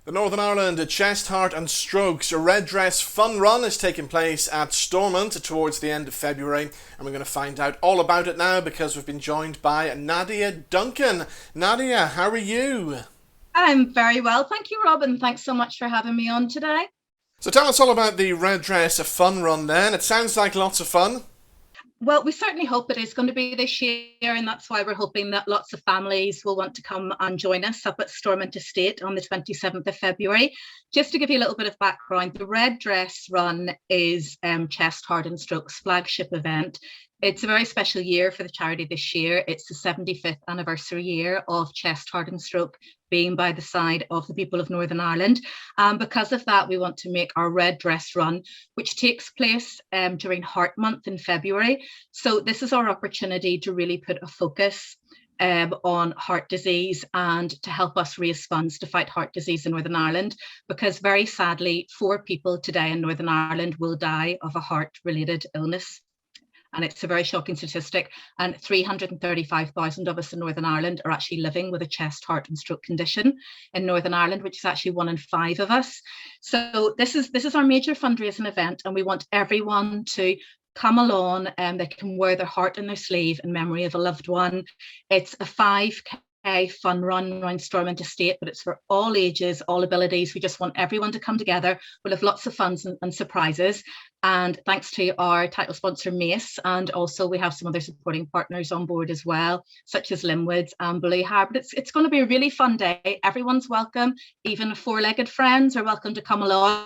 The Northern Ireland Chest, Heart and Strokes Red Dress Fun Run is taking place at Stormont towards the end of February, and we're going to find out all about it now because we've been joined by Nadia Duncan. Nadia, how are you? I'm very well. Thank you, Robin. Thanks so much for having me on today. So tell us all about the Red Dress Fun Run then. It sounds like lots of fun. Well, we certainly hope it is going to be this year, and that's why we're hoping that lots of families will want to come and join us up at Stormont Estate on the 27th of February. Just to give you a little bit of background, the Red Dress Run is Chest, Heart and Strokes flagship event. It's a very special year for the charity this year. It's the 75th anniversary year of Chest, Heart and Stroke being by the side of the people of Northern Ireland. Because of that, we want to make our Red Dress Run, which takes place during Heart Month in February. So this is our opportunity to really put a focus on heart disease and to help us raise funds to fight heart disease in Northern Ireland, because very sadly, 4 people today in Northern Ireland will die of a heart-related illness. And it's a very shocking statistic. And 335,000 of us in Northern Ireland are actually living with a chest, heart and stroke condition in Northern Ireland, which is actually 1 in 5 of us. So this is our major fundraising event, and we want everyone to come along, and they can wear their heart in their sleeve in memory of a loved one. It's a 5K fun run around Stormont Estate, but it's for all ages, all abilities. We just want everyone to come together. We'll have lots of fun and surprises. And thanks to our title sponsor, Mace, and also we have some other supporting partners on board as well, such as Linwoods and Blue Hair. But it's going to be a really fun day. Everyone's welcome. Even 4-legged friends are welcome to come along.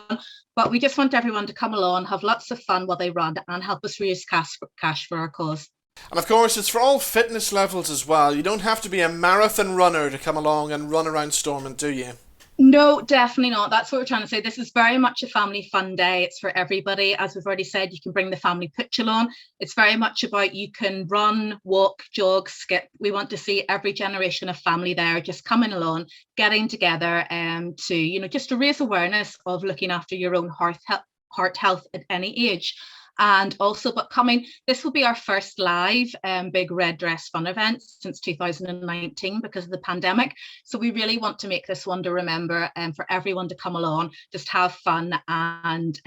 But we just want everyone to come along, have lots of fun while they run, and help us raise cash for our cause. And of course, it's for all fitness levels as well. You don't have to be a marathon runner to come along and run around Stormont, do you? No, definitely not. That's what we're trying to say. This is very much a family fun day. It's for everybody. As we've already said, you can bring the family pitch along. It's very much about you can run, walk, jog, skip. We want to see every generation of family there just coming along, getting together to, just to raise awareness of looking after your own heart health at any age. And also, this will be our first live big Red Dress Fun event since 2019 because of the pandemic. So we really want to make this one to remember, and for everyone to come along, just have fun and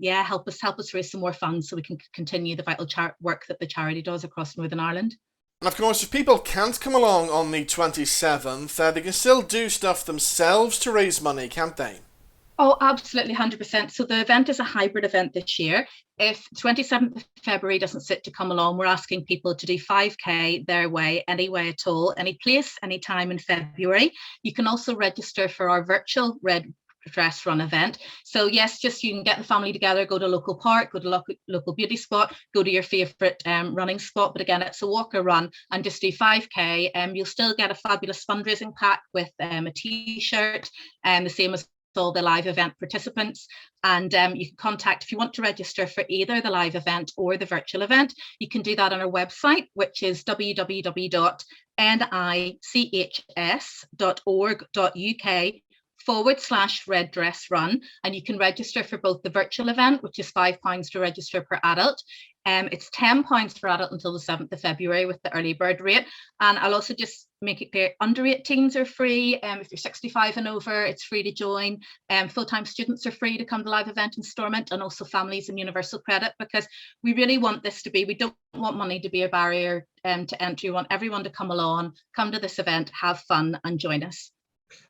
help us raise some more funds so we can continue the vital work that the charity does across Northern Ireland. And of course, if people can't come along on the 27th, they can still do stuff themselves to raise money, can't they? Oh, absolutely, 100%. So the event is a hybrid event this year. If 27th of February doesn't sit to come along, we're asking people to do 5K their way, any way at all, any place, any time in February. You can also register for our virtual Red Dress Run event. So yes, just you can get the family together, go to a local park, go to local beauty spot, go to your favorite running spot. But again, it's a walk or run, and just do 5K. You'll still get a fabulous fundraising pack with a t-shirt, and the same as all the live event participants. And you can contact, if you want to register for either the live event or the virtual event, you can do that on our website, which is www.nichs.org.uk/Red Dress Run, and you can register for both the virtual event, which is £5 to register per adult. It's £10 for adult until the 7th of February with the early bird rate. And I'll also just make it clear, under 18s are free. If you're 65 and over, it's free to join. Full-time students are free to come to the live event in Stormont, and also families and universal credit, because we really want this to be, we don't want money to be a barrier to entry. We want everyone to come along, come to this event, have fun and join us.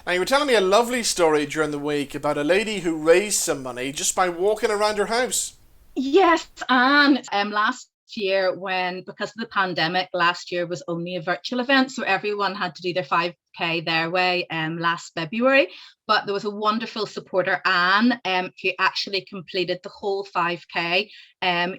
Now, you were telling me a lovely story during the week about a lady who raised some money just by walking around her house. Yes, and last year, because of the pandemic, last year was only a virtual event, so everyone had to do their 5K their way last February. But there was a wonderful supporter, Anne, who actually completed the whole 5K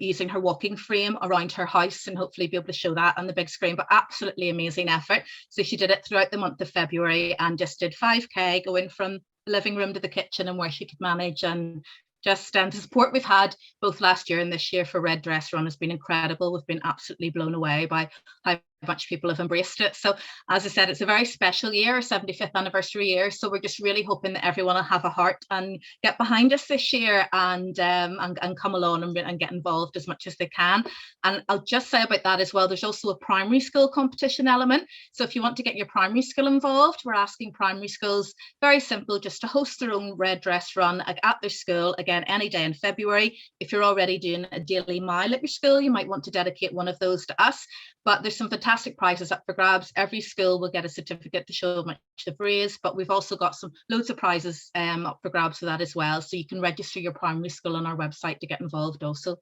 using her walking frame around her house, and hopefully be able to show that on the big screen. But absolutely amazing effort. So she did it throughout the month of February and just did 5K, going from the living room to the kitchen and where she could manage. And just the support we've had both last year and this year for Red Dress Run has been incredible. We've been absolutely blown away by how much people have embraced it. So as I said, it's a very special year, 75th anniversary year. So we're just really hoping that everyone will have a heart and get behind us this year and come along and get involved as much as they can. And I'll just say about that as well, there's also a primary school competition element. So if you want to get your primary school involved, we're asking primary schools, very simple, just to host their own red dress run at their school, again, any day in February. If you're already doing a daily mile at your school, you might want to dedicate one of those to us. But there's some fantastic prizes up for grabs. Every school will get a certificate to show how much they've raised, but we've also got loads of prizes up for grabs for that as well. So you can register your primary school on our website to get involved also.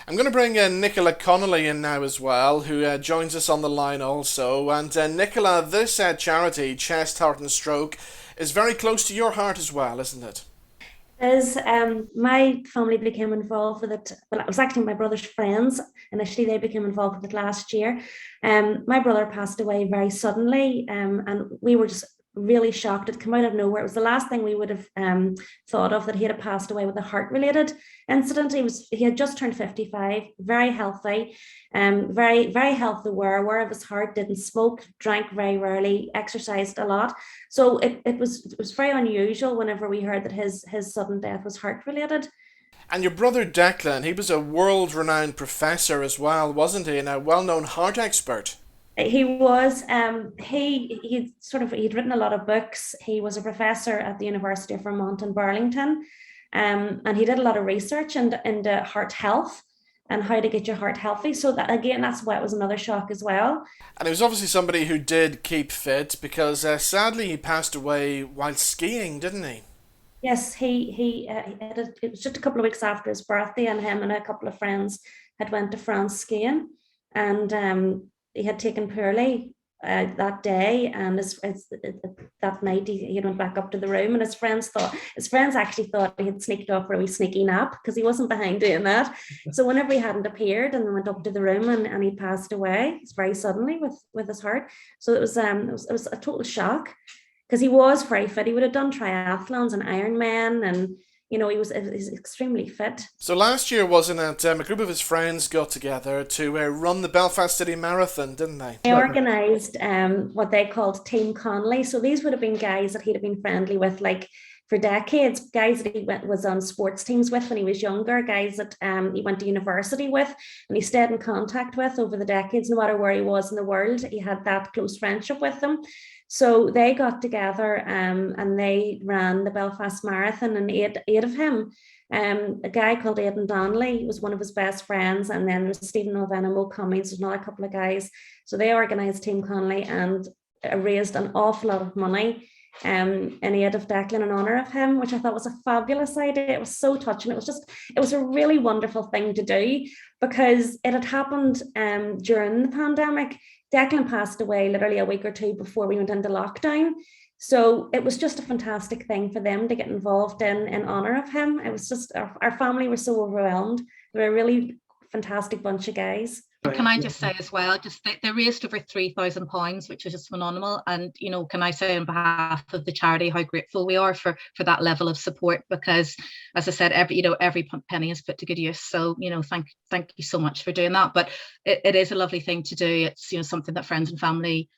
I'm going to bring Nicola Connolly in now as well, who joins us on the line also. And Nicola, this charity, Chest, Heart and Stroke, is very close to your heart as well, isn't it? Is my family became involved with it. Well, it was actually my brother's friends. Initially, they became involved with it last year. My brother passed away very suddenly, and we were just really shocked. It came out of nowhere. It was the last thing we would have thought of, that he had passed away with a heart-related incident. He had just turned 55, very healthy, very, very health aware of his heart, didn't smoke, drank very rarely, exercised a lot. So it was very unusual whenever we heard that his sudden death was heart-related. And your brother Declan, he was a world-renowned professor as well, wasn't he, and a well-known heart expert? He was. He'd written a lot of books. He was a professor at the University of Vermont in Burlington, and he did a lot of research into heart health and how to get your heart healthy. So that, again, that's why it was another shock as well. And he was obviously somebody who did keep fit, because sadly he passed away while skiing, didn't he? Yes, it was just a couple of weeks after his birthday, and him and a couple of friends had went to France skiing, and he had taken poorly that day, and that night he went back up to the room, and his friends actually thought he had sneaked off for a wee sneaky nap, because he wasn't behind doing that. So whenever he hadn't appeared, and they went up to the room, and he passed away very suddenly with his heart. So it was a total shock, because he was very fit. He would have done triathlons and Ironman, and he was extremely fit. So last year, wasn't it, a group of his friends got together to run the Belfast City Marathon, didn't they? They organised what they called Team Connolly. So these would have been guys that he'd have been friendly with, like, for decades, guys that he was on sports teams with when he was younger, guys that he went to university with, and he stayed in contact with over the decades. No matter where he was in the world, he had that close friendship with them. So they got together and they ran the Belfast Marathon, and eight of him. A guy called Aidan Donnelly was one of his best friends, and then there's Stephen O'Van and Mo Cummings, there's another couple of guys. So they organised Team Connolly and raised an awful lot of money in aid of Declan in honour of him, which I thought was a fabulous idea. It was so touching. It was a really wonderful thing to do, because it had happened during the pandemic. Declan passed away literally a week or two before we went into lockdown. So it was just a fantastic thing for them to get involved in honour of him. It was just, our family was so overwhelmed. They're a really fantastic bunch of guys. Can I just say as well, just they raised over £3,000, which is just phenomenal. And, can I say on behalf of the charity how grateful we are for that level of support, because, as I said, every penny is put to good use. So, thank you so much for doing that. But it is a lovely thing to do. It's, something that friends and family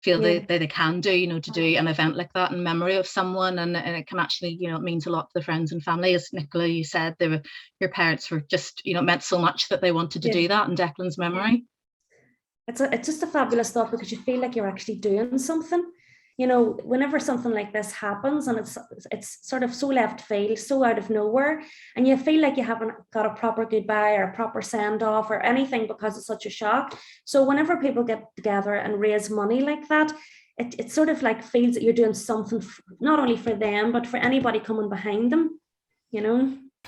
feel they can do, to do an event like that in memory of someone, and it can actually, it means a lot to the friends and family. As Nicola, you said, your parents were just, it meant so much that they wanted to do that in Declan's memory. It's just a fabulous thought, because you feel like you're actually doing something. Whenever something like this happens, and it's sort of so left field, so out of nowhere, and you feel like you haven't got a proper goodbye or a proper send off or anything, because it's such a shock. So whenever people get together and raise money like that, it sort of like feels that you're doing something not only for them, but for anybody coming behind them.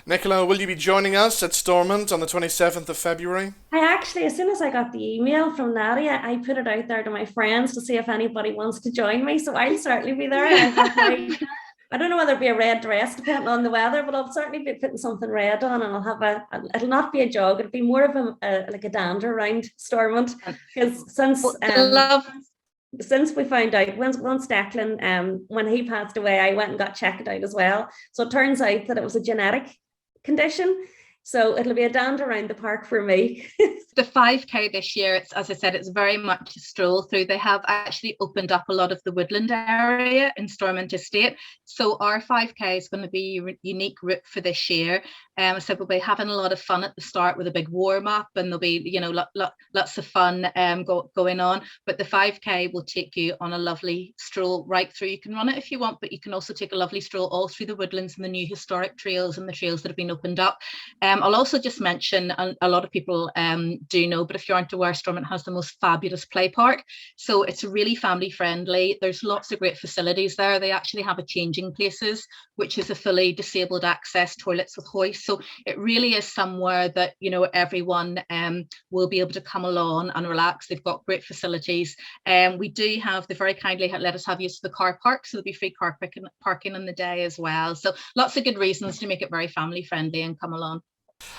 Nicola, will you be joining us at Stormont on the 27th of February? I actually, as soon as I got the email from Nadia, I put it out there to my friends to see if anybody wants to join me. So I'll certainly be there. I don't know whether it'll be a red dress depending on the weather, but I'll certainly be putting something red on, and I'll have it'll not be a jog, it'll be more of like a dander around Stormont. Because since we found out, once Declan, when he passed away, I went and got checked out as well. So it turns out that it was a genetic condition. So it'll be a dand around the park for me. The 5K this year, it's, as I said, it's very much a stroll through. They have actually opened up a lot of the woodland area in Stormont Estate. So our 5K is going to be a unique route for this year. So we'll be having a lot of fun at the start with a big warm up, and there'll be, you know, lots of fun going on. But the 5K will take you on a lovely stroll right through. You can run it if you want, but you can also take a lovely stroll all through the woodlands and the new historic trails and the trails that have been opened up. I'll also just mention, a lot of people do know, but if you aren't aware, Stormont has the most fabulous play park. So it's really family friendly. There's lots of great facilities there. They actually have a changing places, which is a fully disabled access toilets with hoists. So it really is somewhere that, you know, everyone will be able to come along and relax. They've got great facilities. We do have, they very kindly let us have use of the car park, so there'll be free car parking in the day as well. So lots of good reasons to make it very family friendly and come along.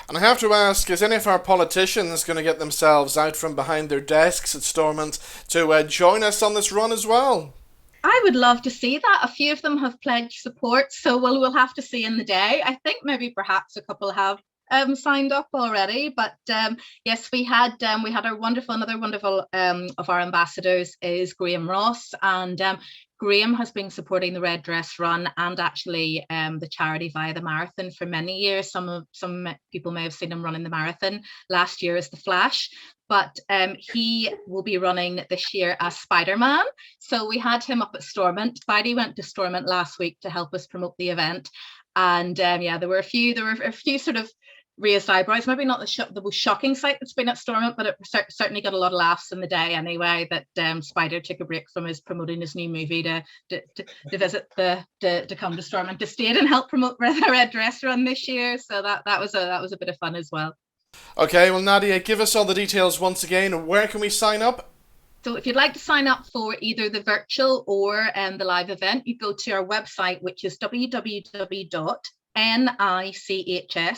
And I have to ask, is any of our politicians going to get themselves out from behind their desks at Stormont to join us on this run as well? I would love to see that. A few of them have pledged support, so we'll have to see in the day. I think maybe perhaps a couple have signed up already, but yes, we had another wonderful of our ambassadors is Graeme Ross, and Graeme has been supporting the Red Dress Run and actually the charity via the marathon for many years. Some people may have seen him running the marathon last year as the Flash, but he will be running this year as Spider-Man. So we had him up at Stormont. Spidey went to Stormont last week to help us promote the event, and yeah, there were a few sort of raised eyebrows. Maybe not the most shocking sight that's been at Stormont, but it certainly got a lot of laughs in the day anyway, that Spider took a break from promoting his new movie to visit to come to Stormont Estate and help promote the Red Dress Run this year. So that was a bit of fun as well. Okay, well, Nadia, give us all the details once again. Where can we sign up? So if you'd like to sign up for either the virtual or the live event, you go to our website, which is www.NICHS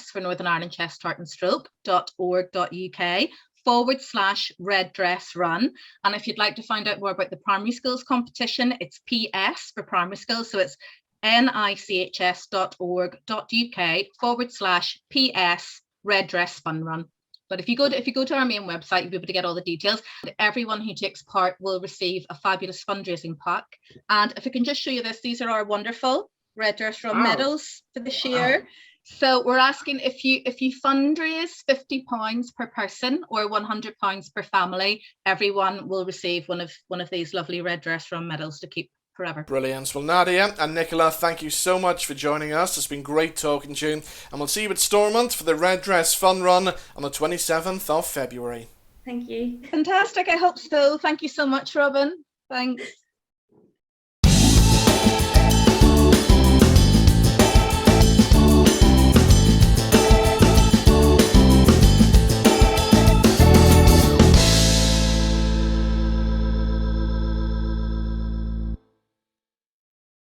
for Northern Ireland Chest, Heart and Stroke.org.uk/Red Dress Run. And if you'd like to find out more about the primary schools competition, it's PS for primary schools. So it's NICHS.org.uk/PS Red Dress Fun Run. But if you go to our main website, you'll be able to get all the details. Everyone who takes part will receive a fabulous fundraising pack. And if I can just show you this, these are our wonderful Red Dress Run medals for this year. So we're asking if you fundraise £50 per person or £100 per family, everyone will receive one of these lovely Red Dress Run medals to keep forever. Brilliant. Well, Nadia and Nicola, thank you so much for joining us. It's been great talking to you, and we'll see you at Stormont for the Red Dress Fun Run on the 27th of February. Thank you. Fantastic. I hope so. Thank you so much, Robin. Thanks.